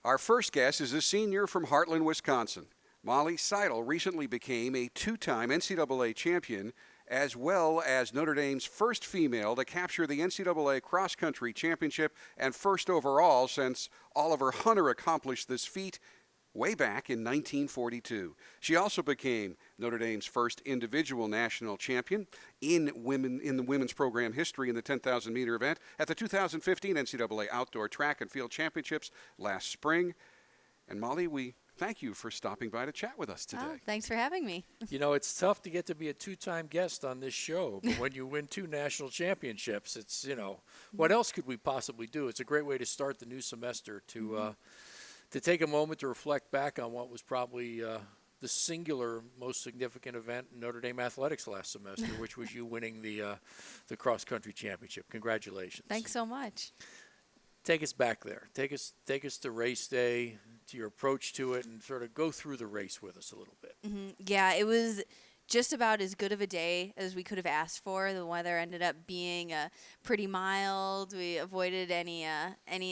Our first guest is a senior from Heartland, Wisconsin. Molly Seidel recently became a two-time NCAA champion, as well as Notre Dame's first female to capture the NCAA cross-country championship and first overall since Oliver Hunter accomplished this feat way back in 1942. She also became Notre Dame's first individual national champion in the women's program history in the 10,000-meter event at the 2015 NCAA Outdoor Track and Field Championships last spring. And Molly, we thank you for stopping by to chat with us today. Oh, thanks for having me. You know, it's tough to get to be a two-time guest on this show, but when you win 2 national championships, it's, you know, what else could we possibly do? It's a great way to start the new semester to take a moment to reflect back on what was probably the singular most significant event in Notre Dame athletics last semester, which was you winning the cross-country championship. Congratulations. Thanks so much. Take us back there. Take us to race day, to your approach to it, and sort of go through the race with us a little bit. Mm-hmm. Yeah, it was just about as good of a day as we could have asked for. The weather ended up being pretty mild. We avoided any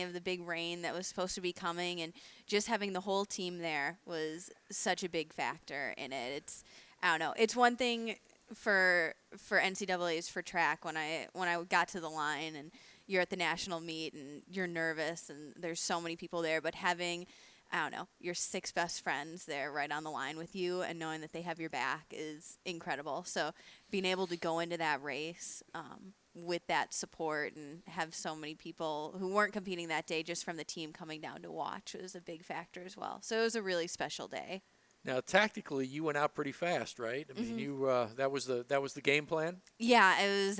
of the big rain that was supposed to be coming, and just having the whole team there was such a big factor in it. It's, I don't know, it's one thing for NCAAs for track when I got to the line and you're at the national meet and you're nervous and there's so many people there, but having, I don't know, your 6 best friends there right on the line with you and knowing that they have your back is incredible. So being able to go into that race with that support and have so many people who weren't competing that day just from the team coming down to watch was a big factor as well. So it was a really special day. Now, tactically, you went out pretty fast, right? I mean, you that was the game plan? Yeah, it was.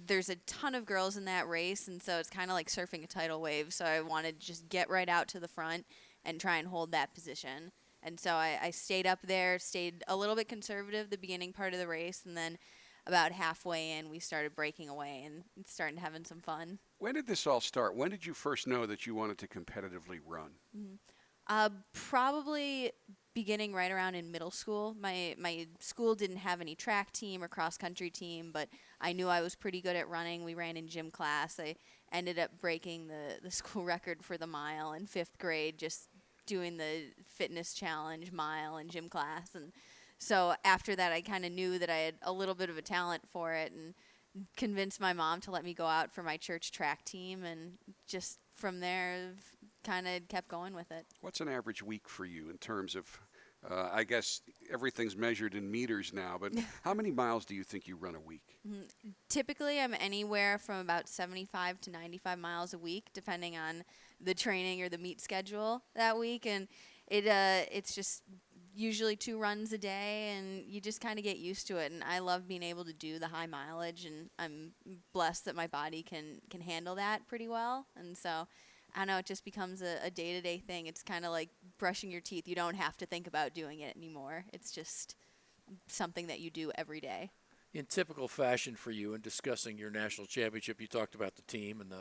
There's a ton of girls in that race, and so it's kind of like surfing a tidal wave. So I wanted to just get right out to the front and try and hold that position. And so I stayed up there, stayed a little bit conservative the beginning part of the race, and then about halfway in, we started breaking away and started having some fun. When did this all start? When did you first know that you wanted to competitively run? Probably beginning right around in middle school. My school didn't have any track team or cross-country team, but I knew I was pretty good at running. We ran in gym class. I ended up breaking the school record for the mile in 5th grade, just doing the fitness challenge mile in gym class. And so after that, I kind of knew that I had a little bit of a talent for it and convinced my mom to let me go out for my church track team. And just from there, kind of kept going with it. What's an average week for you in terms of, I guess everything's measured in meters now, but how many miles do you think you run a week? Typically, I'm anywhere from about 75 to 95 miles a week, depending on the training or the meet schedule that week. And it's just usually 2 runs a day, and you just kind of get used to it. And I love being able to do the high mileage, and I'm blessed that my body can handle that pretty well. And so I don't know, it just becomes a day-to-day thing. It's kind of like brushing your teeth. You don't have to think about doing it anymore. It's just something that you do every day. In typical fashion for you in discussing your national championship, you talked about the team and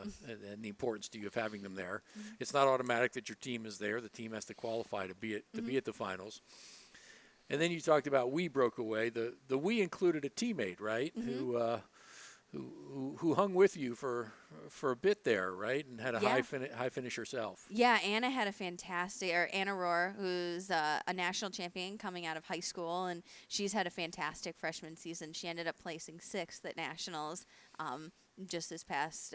the importance to you of having them there. It's not automatic that your team is there. The team has to qualify to be at the finals. And then you talked about we broke away. The we included a teammate, right, who hung with you for a bit there, right, and had a high finish herself. Yeah, Anna had a fantastic, or Anna Rohr, who's a national champion coming out of high school, and she's had a fantastic freshman season. She ended up placing 6th at nationals just this past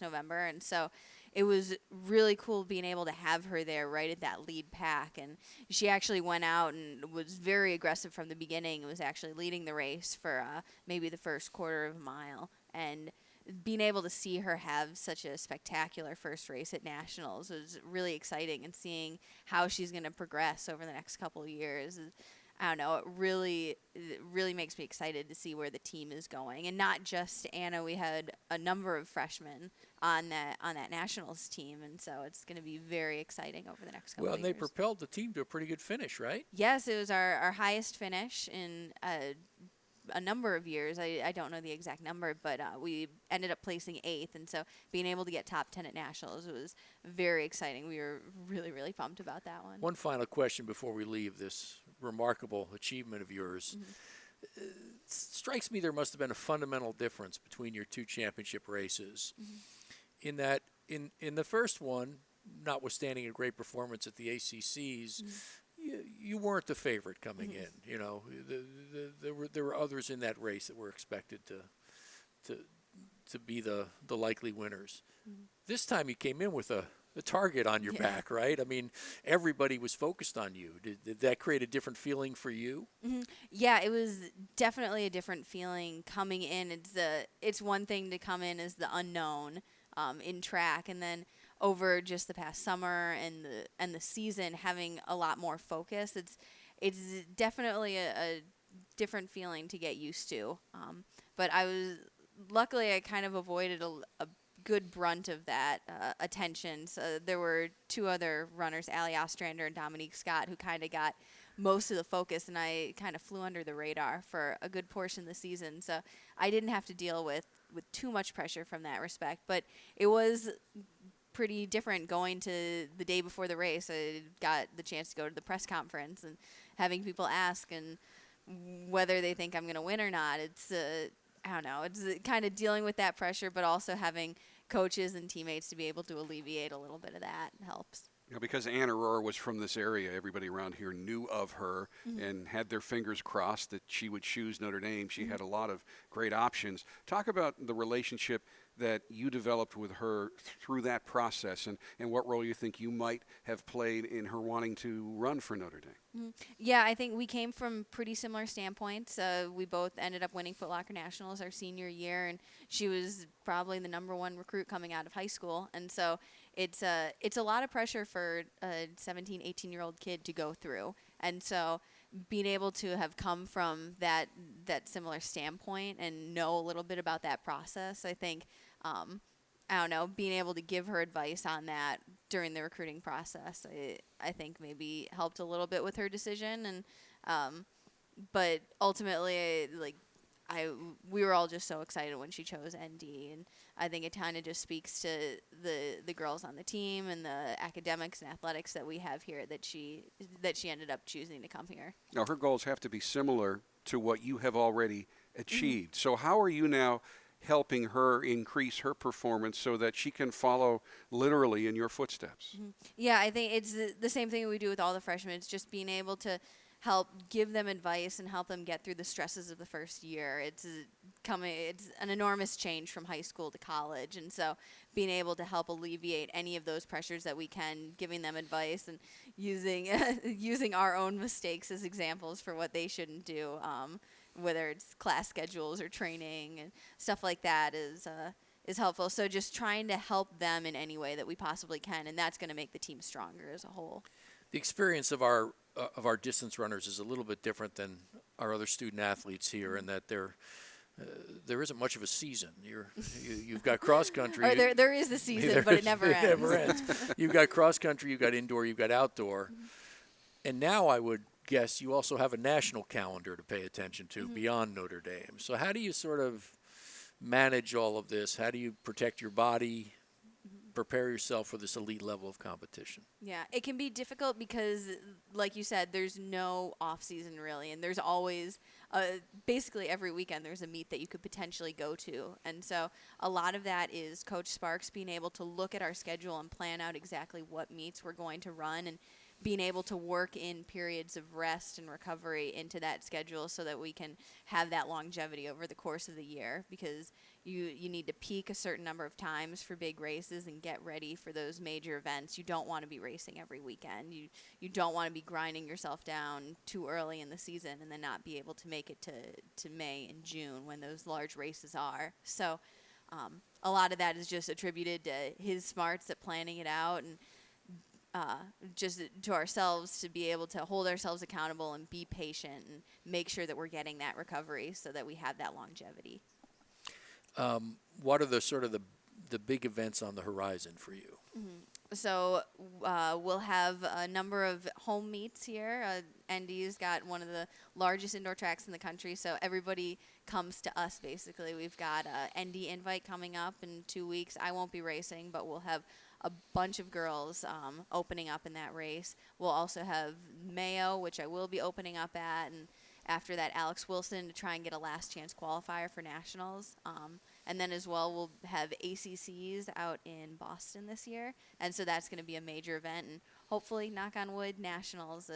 November, and so it was really cool being able to have her there right at that lead pack. And she actually went out and was very aggressive from the beginning. Was actually leading the race for maybe the first quarter of a mile. And being able to see her have such a spectacular first race at nationals was really exciting. And seeing how she's going to progress over the next couple of years, I don't know, it really makes me excited to see where the team is going. And not just Anna, we had a number of freshmen on that nationals team, and so it's going to be very exciting over the next couple of years. Well, and they propelled the team to a pretty good finish, right? Yes, it was our highest finish in a number of years. I don't know the exact number, but we ended up placing 8th, and so being able to get top 10 at nationals was very exciting. We were really, really pumped about that one. One final question before we leave this remarkable achievement of yours. It strikes me there must have been a fundamental difference between your 2 championship races in that in the first one, notwithstanding a great performance at the ACCs, you weren't the favorite coming in. You know, there were others in that race that were expected to be the likely winners. This time you came in with a target on your back, right? I mean, everybody was focused on you. Did that create a different feeling for you? Yeah, it was definitely a different feeling coming in. It's one thing to come in as the unknown in track, and then over just the past summer and the season having a lot more focus. It's definitely a different feeling to get used to. But luckily I kind of avoided a good brunt of that attention. So there were two other runners, Allie Ostrander and Dominique Scott, who kind of got most of the focus, and I kind of flew under the radar for a good portion of the season. So I didn't have to deal with too much pressure from that respect. But it was pretty different going to the day before the race. I got the chance to go to the press conference and having people ask and whether they think I'm going to win or not. It's I don't know. It's kind of dealing with that pressure, but also having coaches and teammates to be able to alleviate a little bit of that helps. You know, because Anna Rohr was from this area, everybody around here knew of her and had their fingers crossed that she would choose Notre Dame. She had a lot of great options. Talk about the relationship that you developed with her through that process, and what role you think you might have played in her wanting to run for Notre Dame. Yeah, I think we came from pretty similar standpoints. We both ended up winning Foot Locker Nationals our senior year, and she was probably the #1 recruit coming out of high school. And so it's a lot of pressure for a 17, 18-year-old kid to go through. And so being able to have come from that similar standpoint and know a little bit about that process, I think, I don't know, being able to give her advice on that during the recruiting process, I think maybe helped a little bit with her decision. And but ultimately, we were all just so excited when she chose ND, and I think it kind of just speaks to the girls on the team and the academics and athletics that we have here that she ended up choosing to come here. Now, her goals have to be similar to what you have already achieved. So how are you now helping her increase her performance so that she can follow literally in your footsteps? Yeah, I think it's the same thing we do with all the freshmen. It's just being able to help give them advice and help them get through the stresses of the first year. It's an enormous change from high school to college, and so being able to help alleviate any of those pressures that we can, giving them advice and using our own mistakes as examples for what they shouldn't do, whether it's class schedules or training and stuff like that is helpful. So just trying to help them in any way that we possibly can, and that's going to make the team stronger as a whole. The experience of our distance runners is a little bit different than our other student athletes here, in that there isn't much of a season. You've got cross country. Or there is the season, but it never ends. It never ends. You've got cross country, you've got indoor, you've got outdoor, and now I would guess you also have a national calendar to pay attention to beyond Notre Dame. So how do you sort of manage all of this? How do you protect your body, prepare yourself for this elite level of competition? Yeah, it can be difficult because, like you said, there's no off season really, and there's always basically every weekend there's a meet that you could potentially go to. And so a lot of that is Coach Sparks being able to look at our schedule and plan out exactly what meets we're going to run, and being able to work in periods of rest and recovery into that schedule so that we can have that longevity over the course of the year, because you need to peak a certain number of times for big races and get ready for those major events. You don't want to be racing every weekend. You don't want to be grinding yourself down too early in the season and then not be able to make it to May and June when those large races are. So a lot of that is just attributed to his smarts at planning it out, and just to ourselves to be able to hold ourselves accountable and be patient and make sure that we're getting that recovery so that we have that longevity. What are the sort of the big events on the horizon for you? So we'll have a number of home meets here. ND's got one of the largest indoor tracks in the country, so everybody comes to us basically. We've got a ND invite coming up in 2 weeks. I won't be racing, but we'll have a bunch of girls opening up in that race. We'll also have Mayo, which I will be opening up at, and after that Alex Wilson to try and get a last chance qualifier for nationals. And then as well, we'll have ACCs out in Boston this year, and so that's going to be a major event, and hopefully, knock on wood, nationals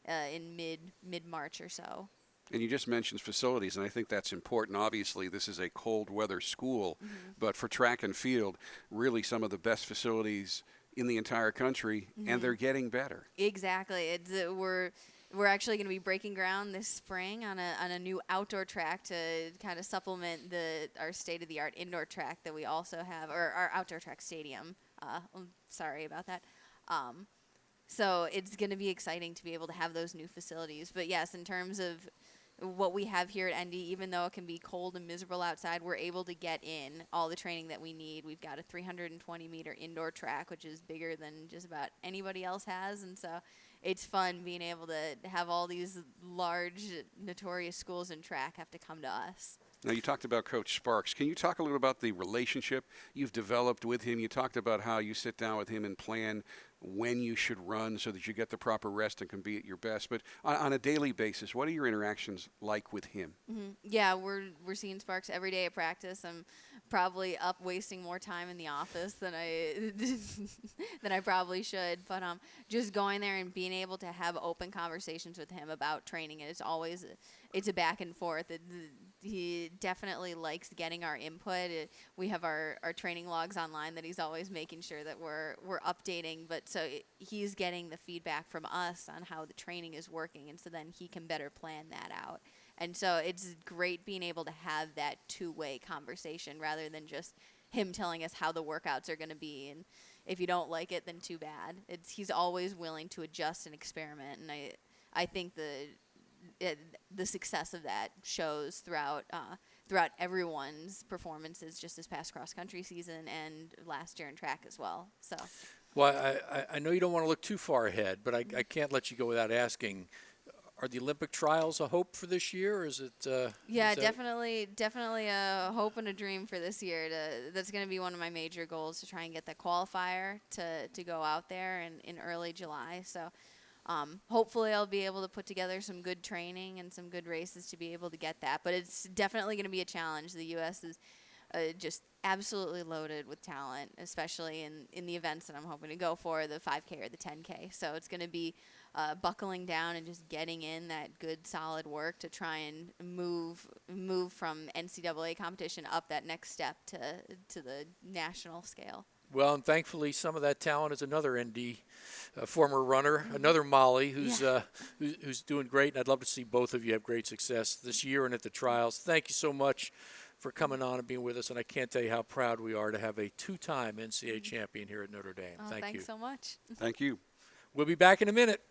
in mid-March or so. And you just mentioned facilities, and I think that's important. Obviously, this is a cold weather school, but for track and field, really some of the best facilities in the entire country, and they're getting better. Exactly. It's we're actually going to be breaking ground this spring on a new outdoor track to kind of supplement our state-of-the-art indoor track that we also have, or our outdoor track stadium. I'm sorry about that. So it's going to be exciting to be able to have those new facilities. But yes, in terms of what we have here at ND, even though it can be cold and miserable outside, we're able to get in all the training that we need. We've got a 320-meter indoor track, which is bigger than just about anybody else has, and so it's fun being able to have all these large, notorious schools in track have to come to us. Now, you talked about Coach Sparks. Can you talk a little about the relationship you've developed with him? You talked about how you sit down with him and plan when you should run so that you get the proper rest and can be at your best. But on a daily basis, what are your interactions like with him? Yeah, we're seeing Sparks every day at practice. I'm probably up wasting more time in the office than I probably should. But just going there and being able to have open conversations with him about training, and it's a back and forth. He definitely likes getting our input. We have our training logs online that he's always making sure that we're updating. But so he's getting the feedback from us on how the training is working, and so then he can better plan that out. And so it's great being able to have that two-way conversation rather than just him telling us how the workouts are going to be. And if you don't like it, then too bad. He's always willing to adjust and experiment, and I think the success of that shows throughout everyone's performances just this past cross-country season and last year in track as well. So, well, I know you don't want to look too far ahead, but I can't let you go without asking, are the Olympic trials a hope for this year, or is it? Yeah, definitely a hope and a dream for this year. That's going to be one of my major goals, to try and get that qualifier to go out there in early July. So hopefully I'll be able to put together some good training and some good races to be able to get that. But it's definitely going to be a challenge. The U.S. is just absolutely loaded with talent, especially in the events that I'm hoping to go for, the 5K or the 10K. So it's going to be buckling down and just getting in that good, solid work to try and move from NCAA competition up that next step to the national scale. Well, and thankfully, some of that talent is another ND former runner, another Molly, who's doing great. And I'd love to see both of you have great success this year and at the trials. Thank you so much for coming on and being with us. And I can't tell you how proud we are to have a two-time NCAA champion here at Notre Dame. Oh, Thank you. Thanks so much. Thank you. We'll be back in a minute.